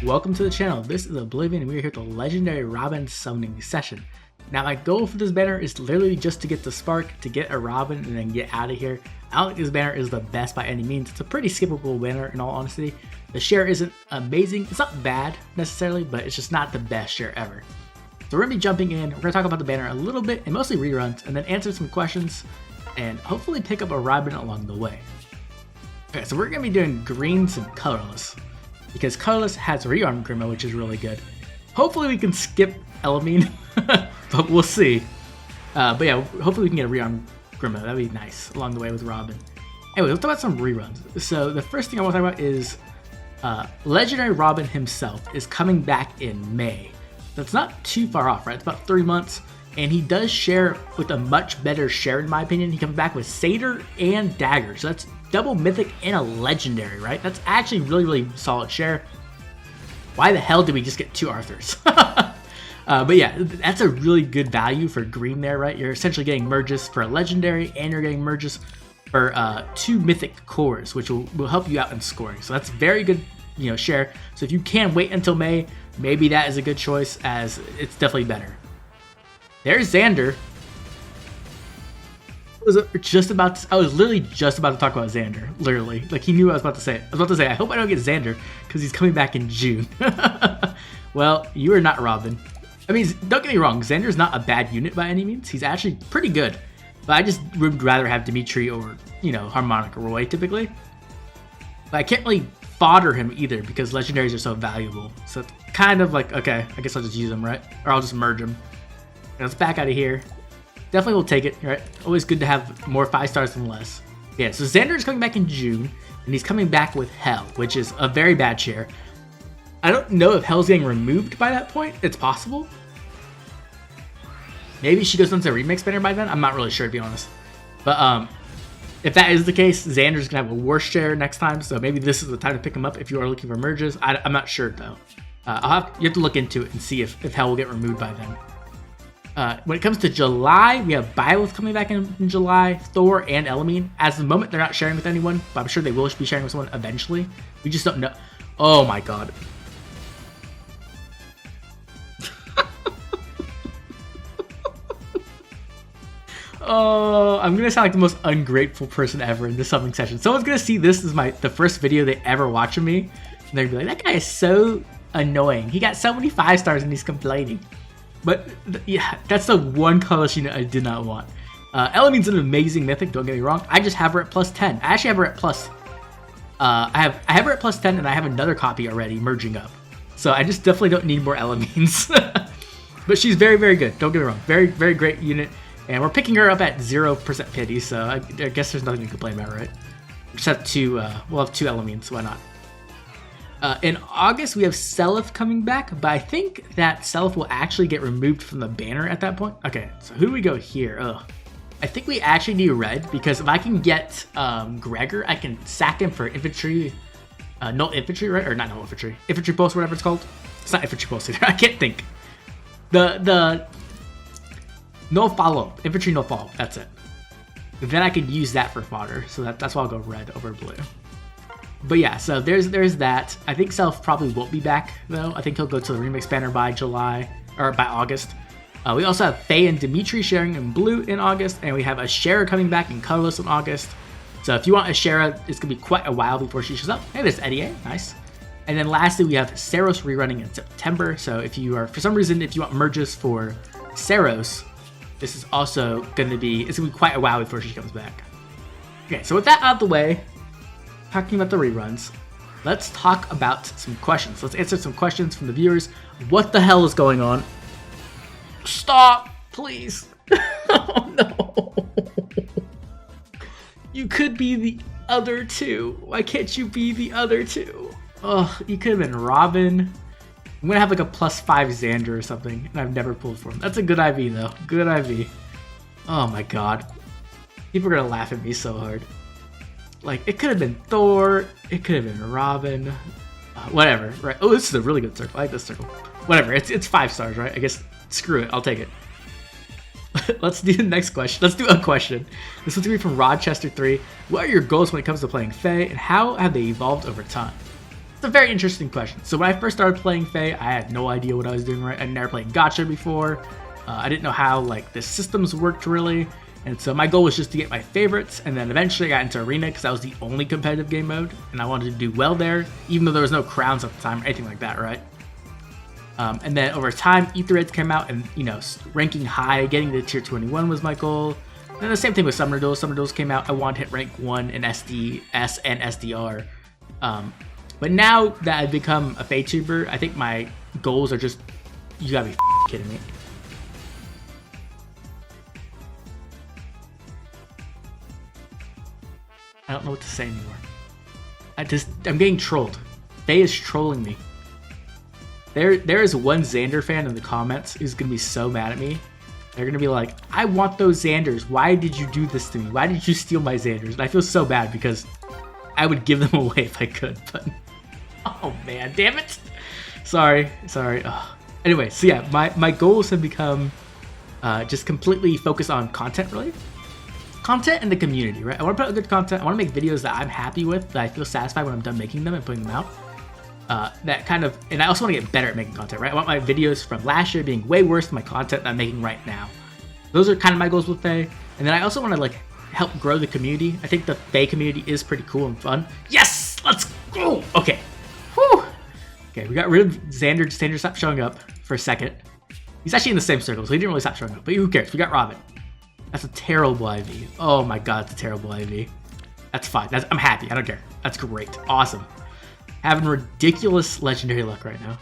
Welcome to the channel. This is Oblivion and we are here with the legendary Robin summoning session. Now my goal for this banner is literally just to get the spark, to get a Robin, and then get out of here. I don't think this banner is the best by any means. It's a pretty skippable banner in all honesty. The share isn't amazing. It's not bad necessarily, but it's just not the best share ever. So we're going to be jumping in. We're going to talk about the banner a little bit and mostly reruns, and then answer some questions and hopefully pick up a Robin along the way. Okay, so we're going to be doing greens and colorless, because colorless has rearm Grima, which is really good. Hopefully we can skip Elamine, but we'll see. But yeah, hopefully we can get a rearm Grima. That'd be nice along the way with Robin. Anyway, let's talk about some reruns. So the first thing I want to talk about is legendary Robin himself is coming back in May. That's not too far off, right? It's about 3 months, and he does share with a much better share in my opinion. He comes back with Satyr and Dagger, so that's double mythic and a legendary, right? That's actually really solid share. Why the hell did we just get 2 Arthurs? But yeah, that's a really good value for green there, right? You're essentially getting merges for a legendary, and you're getting merges for 2 mythic cores, which will help you out in scoring. So that's very good, share. So if you can wait until May, maybe that is a good choice, as it's definitely better. There's Xander. I was literally just about to talk about Xander. Literally, like he knew what I was about to say. I was about to say, I hope I don't get Xander because he's coming back in June. Well, you are not Robin. I mean, don't get me wrong, Xander's not a bad unit by any means. He's actually pretty good, but I just would rather have Dimitri over, Harmonic or Roy typically. But I can't really fodder him either because legendaries are so valuable. So it's kind of like, okay, I guess I'll just use them, right? Or I'll just merge them. Let's back out of here. Definitely will take it, right? Always good to have more 5 stars than less. Yeah, so Xander is coming back in June, and he's coming back with Hell, which is a very bad share. I don't know if Hell's getting removed by that point. It's possible. Maybe she goes into remix banner by then. I'm not really sure, to be honest. But if that is the case, Xander's going to have a worse share next time, so maybe this is the time to pick him up if you are looking for merges. I'm not sure, though. You have to look into it and see if Hell will get removed by then. When it comes to July, we have Byleth coming back in July, Thor, and Elamine. As the moment, they're not sharing with anyone, but I'm sure they will be sharing with someone eventually. We just don't know. Oh my god. Oh, I'm gonna sound like the most ungrateful person ever in this summoning session. Someone's gonna see this as the first video they ever watch of me, and they're gonna be like, that guy is so annoying. He got so many 5 stars and he's complaining. But yeah, that's the one colorless unit I did not want. Elamine's an amazing mythic, don't get me wrong. I just have her at plus 10. I actually have her at plus... I have her at plus 10, and I have another copy already merging up. So I just definitely don't need more Elamines. But she's very good, don't get me wrong. Very great unit. And we're picking her up at 0% pity, so I guess there's nothing to complain about, right? We just have 2, we'll have 2 Elamines, so why not? In August, we have Seliph coming back, but I think that Seliph will actually get removed from the banner at that point. Okay, so who do we go here? Ugh. I think we actually need red, because if I can get Gregor, I can sack him for infantry, null infantry, right? Or not null infantry, infantry pulse, whatever it's called. It's not infantry pulse either, I can't think. The null follow-up, infantry null follow-up, that's it. Then I could use that for fodder, so that's why I'll go red over blue. But yeah, so there's that. I think Seliph probably won't be back though. I think he'll go to the remix banner by by August. We also have Faye and Dimitri sharing in blue in August, and we have Ashera coming back in colorless in August. So if you want Ashera, it's gonna be quite a while before she shows up. Hey, there's Eddie, nice. And then lastly, we have Saros rerunning in September. So if you are, for some reason, if you want merges for Saros, this is also gonna be quite a while before she comes back. Okay, so with that out of the way, talking about the reruns, let's talk about some questions. Let's answer some questions from the viewers. What the hell is going on? Stop, please. Oh no. You could be the other 2. Why can't you be the other 2? Oh, you could have been Robin. I'm gonna have like a plus 5 Xander or something, and I've never pulled for him. That's a good IV though. Good IV. Oh my god. People are gonna laugh at me so hard. Like, it could have been Thor, it could have been Robin, whatever, right? Oh, this is a really good circle. I like this circle. Whatever, it's 5 stars, right? I guess, screw it, I'll take it. let's do the next question. Let's do a question. This one's gonna be from Rochester3. What are your goals when it comes to playing Fae, and how have they evolved over time? It's a very interesting question. So when I first started playing Fae, I had no idea what I was doing right. I'd never played gacha before. I didn't know how like the systems worked really. And so my goal was just to get my favorites, and then eventually I got into Arena because that was the only competitive game mode, and I wanted to do well there, even though there was no crowns at the time or anything like that, right? And then over time, Aetheryds came out, and ranking high, getting to tier 21 was my goal. And then the same thing with Summoner Duels. Summoner Duels came out, I wanted to hit rank 1 in SDS and SDR. But now that I've become a Fae tuber, I think my goals are just, you gotta be kidding me. I don't know what to say anymore. I'm getting trolled. Fae is trolling me. There is one Xander fan in the comments who's gonna be so mad at me. They're gonna be like, I want those Xanders. Why did you do this to me? Why did you steal my Xanders? And I feel so bad because I would give them away if I could, but oh man, damn it. Sorry. Ugh. Anyway, so yeah, my goals have become just completely focused on content really. Content and the community, right? I want to put out good content. I want to make videos that I'm happy with, that I feel satisfied when I'm done making them and putting them out. And I also want to get better at making content, right? I want my videos from last year being way worse than my content that I'm making right now. Those are kind of my goals with Fae. And then I also want to like help grow the community. I think the Fae community is pretty cool and fun. Yes! Let's go! Okay. Whew! Okay, we got rid of Xander. Xander stopped showing up for a second. He's actually in the same circle, so he didn't really stop showing up. But who cares? We got Robin. That's a terrible IV. Oh my god, it's a terrible IV. That's fine. I'm happy. I don't care. That's great. Awesome. Having ridiculous legendary luck right now.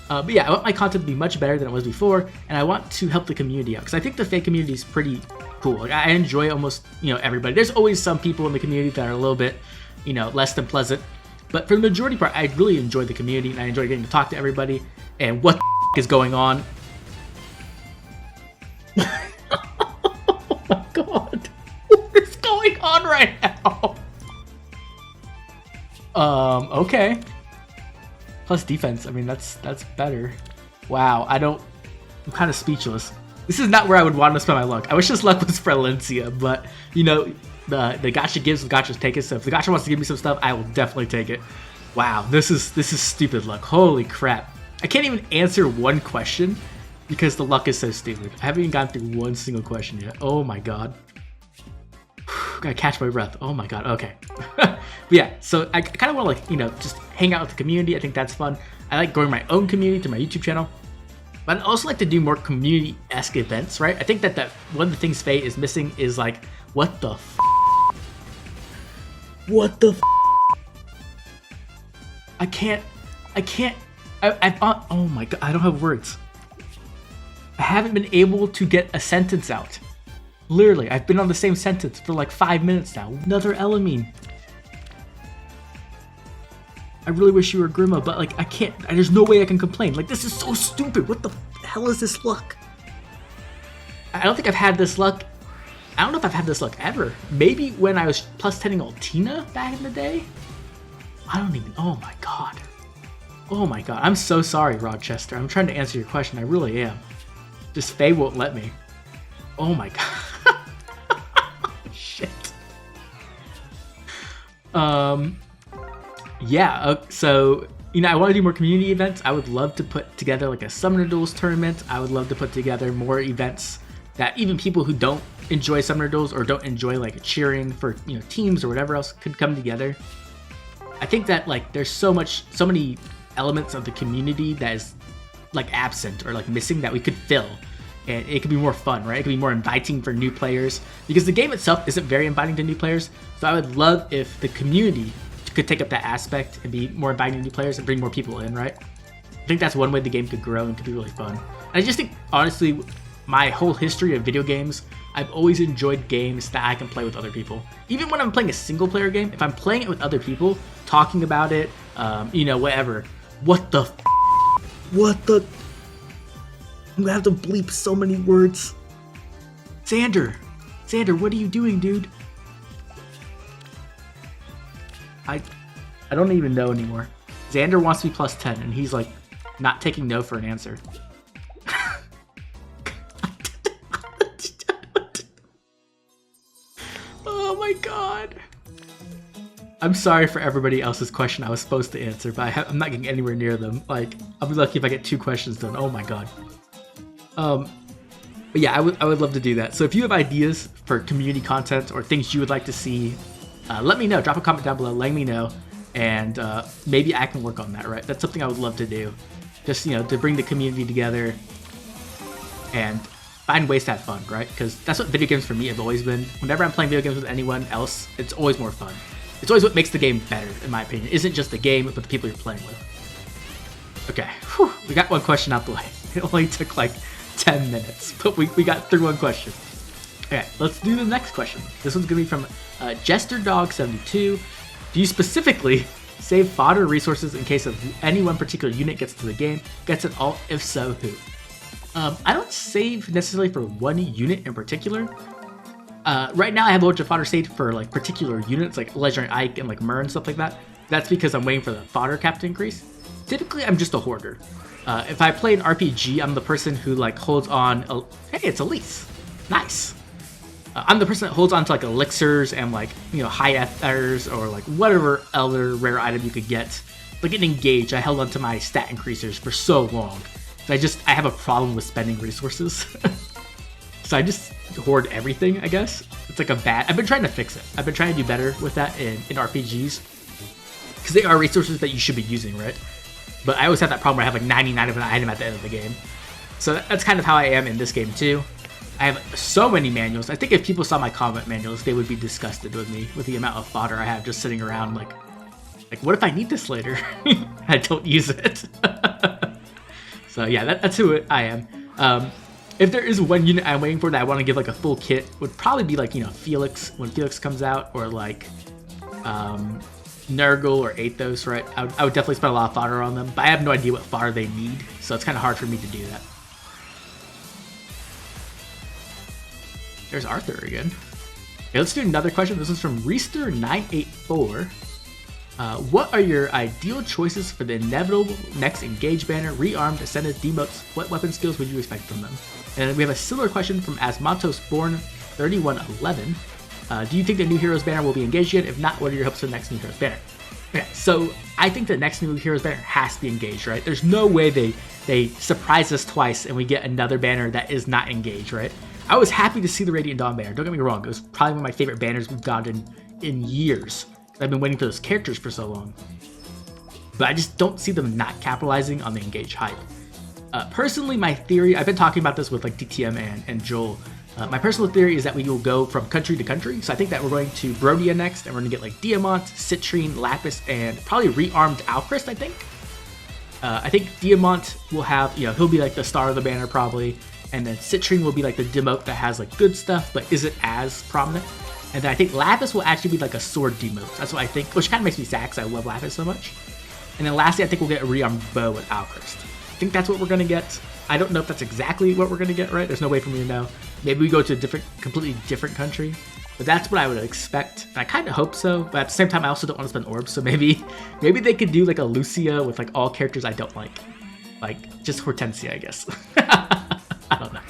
But yeah, I want my content to be much better than it was before, and I want to help the community out because I think the Fae community is pretty cool. Like, I enjoy almost everybody. There's always some people in the community that are a little bit less than pleasant, but for the majority part, I really enjoy the community and I enjoy getting to talk to everybody. And what the is going on? Oh my god, what is going on right now? Okay. Plus defense, I mean, that's better. Wow, I'm kind of speechless. This is not where I would want to spend my luck. I wish this luck was for Valencia, but, the gacha gives, the gachas take it, so if the gacha wants to give me some stuff, I will definitely take it. Wow, this is stupid luck. Holy crap. I can't even answer one question because the luck is so stupid. I haven't even gone through one single question yet. Oh my god. Gotta catch my breath. Oh my god, okay. But yeah, so I kind of want to just hang out with the community. I think that's fun. I like growing my own community through my YouTube channel. But I'd also like to do more community-esque events, right? I think that one of the things Fae is missing is like, what the f***? What the f***? I can't, oh my god, I don't have words. I haven't been able to get a sentence out. Literally, I've been on the same sentence for like 5 minutes now. Another Elamine. I really wish you were Grima, but like I can't. There's no way I can complain. Like this is so stupid. What the hell is this luck? I don't think I've had this luck. I don't know if I've had this luck ever. Maybe when I was plus 10ing Altina back in the day. I don't even. Oh my god. Oh my god. I'm so sorry, Rochester. I'm trying to answer your question. I really am. Just Fae won't let me. Oh my god. Shit. Yeah, so, I want to do more community events. I would love to put together like a Summoner Duels tournament. I would love to put together more events that even people who don't enjoy Summoner Duels or don't enjoy like cheering for, teams or whatever else could come together. I think that like there's so many elements of the community that is like absent or like missing that we could fill. And it could be more fun, right? It could be more inviting for new players because the game itself isn't very inviting to new players. So I would love if the community could take up that aspect and be more inviting to new players and bring more people in, right? I think that's one way the game could grow and could be really fun. And I just think, honestly, my whole history of video games, I've always enjoyed games that I can play with other people. Even when I'm playing a single player game, if I'm playing it with other people, talking about it, whatever. What the I'm gonna have to bleep so many words. Xander, what are you doing, dude? I don't even know anymore. Xander wants to be plus 10, and he's like not taking no for an answer. I'm sorry for everybody else's question I was supposed to answer, but I'm not getting anywhere near them. Like, I'll be lucky if I get 2 questions done. Oh my god. But yeah, I would love to do that. So if you have ideas for community content or things you would like to see, let me know. Drop a comment down below, letting me know, and maybe I can work on that, right? That's something I would love to do. Just, you know, to bring the community together and find ways to have fun, right? Because that's what video games for me have always been. Whenever I'm playing video games with anyone else, it's always more fun. It's always what makes the game better, in my opinion. It isn't just the game, but the people you're playing with. Okay, whew, we got 1 question out the way. It only took like 10 minutes, but we got through 1 question. Okay, let's do the next question. This one's gonna be from JesterDog72. Do you specifically save fodder resources in case of any one particular unit gets to the game, gets an ult? If so, who? I don't save necessarily for one unit in particular. Right now I have a bunch of fodder saved for like particular units like Legendary Ike and like Myrrh and stuff like that. That's because I'm waiting for the fodder cap to increase. Typically I'm just a hoarder. If I play an RPG, I'm the person who like holds on, hey, it's Elise. Nice. I'm the person that holds on to like elixirs and like, you know, high ethers or like whatever other rare item you could get. Like in Engage, I held on to my stat increasers for so long. I have a problem with spending resources. So I just hoard everything, I guess. It's like I've been trying to fix it. I've been trying to do better with that in RPGs. Because they are resources that you should be using, right? But I always have that problem where I have like 99 of an item at the end of the game. So that's kind of how I am in this game too. I have so many manuals. I think if people saw my combat manuals, they would be disgusted with me with the amount of fodder I have just sitting around like what if I need this later? I don't use it. So yeah, that's who I am. If there is one unit I'm waiting for that I want to give like a full kit, would probably be like, you know, Felix when Felix comes out, or like Nurgle or Athos, right? I would definitely spend a lot of fodder on them, but I have no idea what fodder they need, so it's kind of hard for me to do that. There's Arthur again. Okay, let's do another question. This is from Reister984. What are your ideal choices for the inevitable next Engage banner, rearmed, ascended, demotes? What weapon skills would you expect from them? And then we have a similar question from AsmatosBorn3111. Do you think the new Heroes banner will be engaged yet? If not, what are your hopes for the next new Heroes banner? Okay, so I think the next new Heroes banner has to be engaged, right? There's no way they surprise us twice and we get another banner that is not engaged, right? I was happy to see the Radiant Dawn banner. Don't get me wrong, it was probably one of my favorite banners we've gotten in years. I've been waiting for those characters for so long. But I just don't see them not capitalizing on the engage hype. Personally, my theory, I've been talking about this with like DTM and Joel. My personal theory is that we will go from country to country. So I think that we're going to Brodia next, and we're going to get like Diamant, Citrine, Lapis, and probably rearmed Alchrist, I think. I think Diamant will have, you know, he'll be like the star of the banner probably. And then Citrine will be like the demote that has like good stuff, but isn't as prominent. And then I think Lapis will actually be like a sword demote. That's what I think, which kind of makes me sad because I love Lapis so much. And then lastly, I think we'll get a rearmed bow with Alchrist. I think that's what we're going to get. I don't know if that's exactly what we're going to get, right? There's no way for me to know. Maybe we go to a completely different country. But that's what I would expect. And I kind of hope so. But at the same time, I also don't want to spend orbs. So maybe they could do like a Lucia with like all characters I don't like. Like just Hortensia, I guess. I don't know.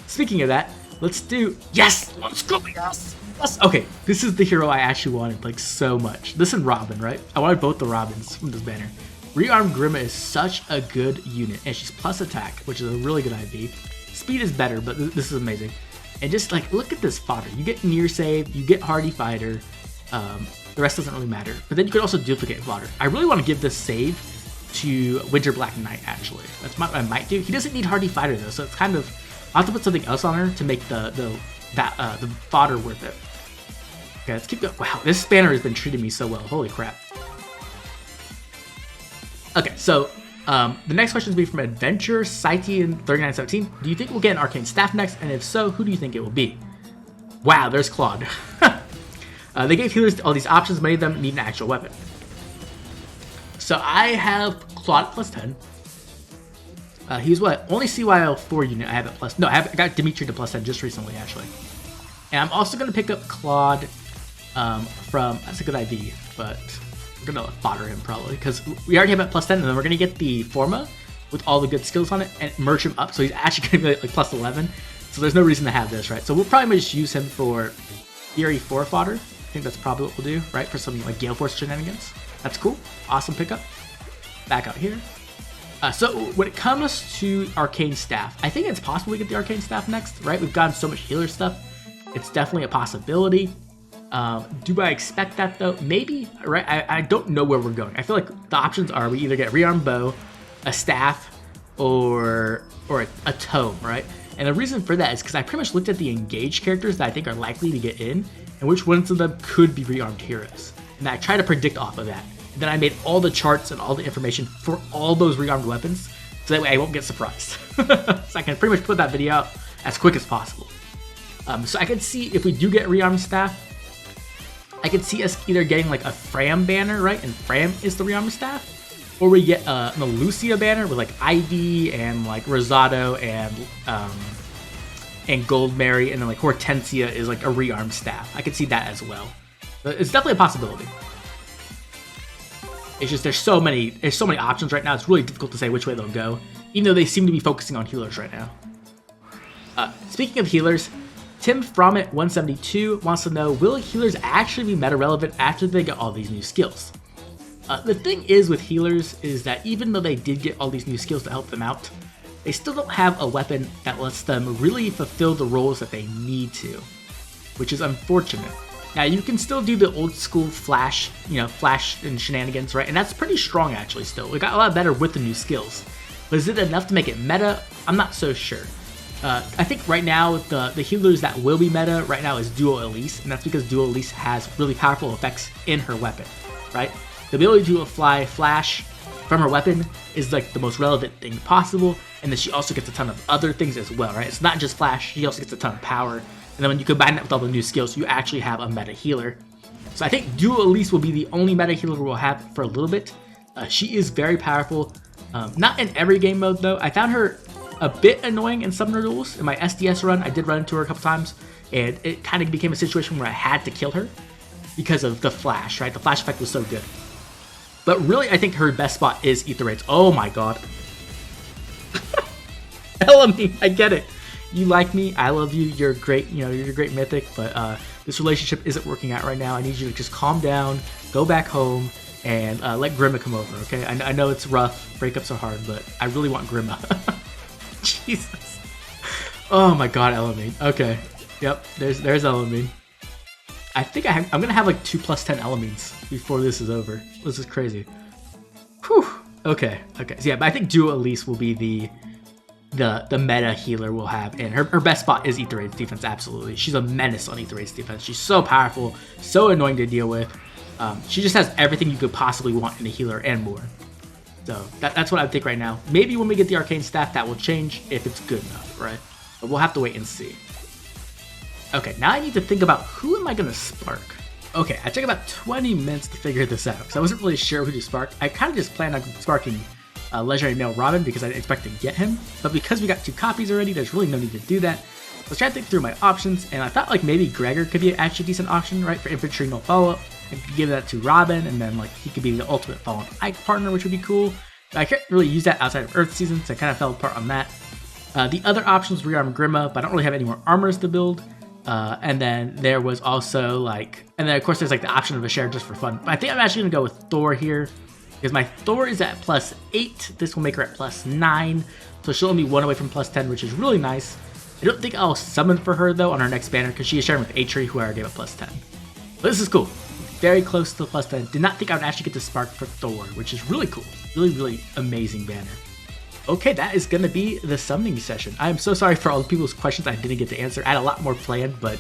Speaking of that, let's do, yes, let's go, yes. Okay, this is the hero I actually wanted like so much. This and Robin, right? I wanted both the Robins from this banner. Rearmed Grima is such a good unit, and she's plus attack, which is a really good IV. Speed is better, but this is amazing. And just like, look at this fodder. You get near save, you get hardy fighter. The rest doesn't really matter. But then you could also duplicate fodder. I really want to give this save to Winter Black Knight, actually. That's what I might do. He doesn't need hardy fighter though, so it's kind of, I'll have to put something else on her to make the fodder worth it. Okay, let's keep going. Wow, this banner has been treating me so well. Holy crap. Okay, so the next question is from Adventure Cytian3917. Do you think we'll get an Arcane Staff next? And if so, who do you think it will be? Wow, there's Claude. They gave healers all these options. Many of them need an actual weapon. So I have Claude plus 10. He's what? Only CYL 4 unit I have at plus. No, I got Dimitri to plus 10 just recently, actually. And I'm also going to pick up Claude from, that's a good idea, but we're going to fodder him probably, because we already have it plus 10, and then we're going to get the Forma with all the good skills on it and merge him up, so he's actually going to be like plus 11. So there's no reason to have this, right? So we'll probably just use him for Fury 4 fodder. think that's probably what we'll do, right? For something like Gale Force shenanigans. That's cool. Awesome pickup. Back out here. So when it comes to Arcane Staff, I think it's possible we get the Arcane Staff next, right? We've gotten so much healer stuff. It's definitely a possibility. Do I expect that though? Maybe, right? I don't know where we're going. I feel like the options are we either get rearmed bow, a staff, or a tome, right? And the reason for that is because I pretty much looked at the engaged characters that I think are likely to get in, and which ones of them could be rearmed heroes. And I try to predict off of that. And then I made all the charts and all the information for all those rearmed weapons, so that way I won't get surprised. So I can pretty much put that video out as quick as possible. So I could see if we do get rearmed staff, I could see us either getting like a Fram banner, right? And Fram is the rearmed staff. Or we get an Lucia banner with like Ivy and like Rosado and Gold Mary, and then like Hortensia is like a rearmed staff. I could see that as well. But it's definitely a possibility. It's just there's so many options right now. It's really difficult to say which way they'll go, even though they seem to be focusing on healers right now. Speaking of healers, Tim Fromit 172 wants to know, will healers actually be meta relevant after they get all these new skills? The thing is with healers is that even though they did get all these new skills to help them out, they still don't have a weapon that lets them really fulfill the roles that they need to, which is unfortunate. Now you can still do the old school flash, flash and shenanigans, right? And that's pretty strong actually still. It got a lot better with the new skills. But is it enough to make it meta? I'm not so sure. I think right now the healers that will be meta right now is Duo Elise, and that's because Duo Elise has really powerful effects in her weapon, right? The ability to apply flash from her weapon is like the most relevant thing possible, and then she also gets a ton of other things as well, right? It's not just flash, she also gets a ton of power, and then when you combine that with all the new skills, you actually have a meta healer. So I think Duo Elise will be the only meta healer we'll have for a little bit. She is very powerful, not in every game mode though. I found her a bit annoying in Summoner Duels. In my SDS run, I did run into her a couple times, and it kind of became a situation where I had to kill her because of the flash, right? The flash effect was so good. But really, I think her best spot is Ether Raids. Oh my god. Elamy, I get it. You like me, I love you, you're great, you're a great Mythic, but this relationship isn't working out right now. I need you to just calm down, go back home, and let Grimma come over, okay? I know it's rough, breakups are hard, but I really want Grimma. Jesus. Oh my god, Elamy. Okay. Yep, there's Elamy. I think I'm gonna have like 2+10 Elamines before this is over. This is crazy. Whew. Okay. So yeah, but I think Duo Elise will be the meta healer we'll have, and her best spot is Ether Raid's defense. Absolutely, she's a menace on Ether Raid's defense. She's so powerful, so annoying to deal with. She just has everything you could possibly want in a healer and more. So that's what I think right now. Maybe when we get the Arcane Staff, that will change if it's good enough, right? But we'll have to wait and see. Okay, now I need to think about who am I gonna spark. Okay, I took about 20 minutes to figure this out because I wasn't really sure who to spark. I kind of just planned on sparking Legendary Male Robin because I didn't expect to get him, but because we got 2 copies already, there's really no need to do that. I was trying to think through my options, and I thought like maybe Gregor could be an actually decent option, right, for infantry no follow-up. I could give that to Robin, and then like he could be the ultimate Fallen Ike partner, which would be cool. But I can't really use that outside of Earth Season, so I kind of fell apart on that. The other options rearm Grimma, but I don't really have any more armors to build. And then there was also like, and then of course there's like the option of a share just for fun. But I think I'm actually gonna go with Thor here because my Thor is at +8. This will make her at +9, so she'll only be 1 away from +10, which is really nice. I don't think I'll summon for her though on her next banner because she is sharing with Atri, who I already gave a +10. But this is cool. Very close to the +10. Did not think I would actually get to spark for Thor, which is really cool. Really amazing banner. Okay, that is going to be the summoning session. I am so sorry for all the people's questions I didn't get to answer. I had a lot more planned, but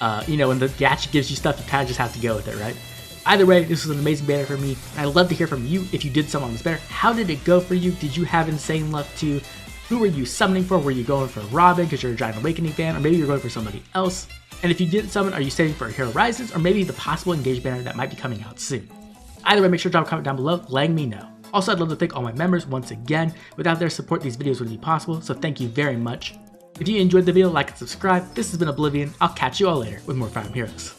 when the gacha gives you stuff, you kind of just have to go with it, right? Either way, this was an amazing banner for me. I'd love to hear from you if you did summon on this banner. How did it go for you? Did you have insane luck too? Who were you summoning for? Were you going for Robin because you're a Giant Awakening fan, or maybe you're going for somebody else? And if you didn't summon, are you saving for a Hero Rises, or maybe the possible Engage banner that might be coming out soon? Either way, make sure to drop a comment down below letting me know. Also, I'd love to thank all my members once again. Without their support, these videos wouldn't be possible, so thank you very much. If you enjoyed the video, like and subscribe. This has been Oblivion. I'll catch you all later with more Fire Emblem Heroes.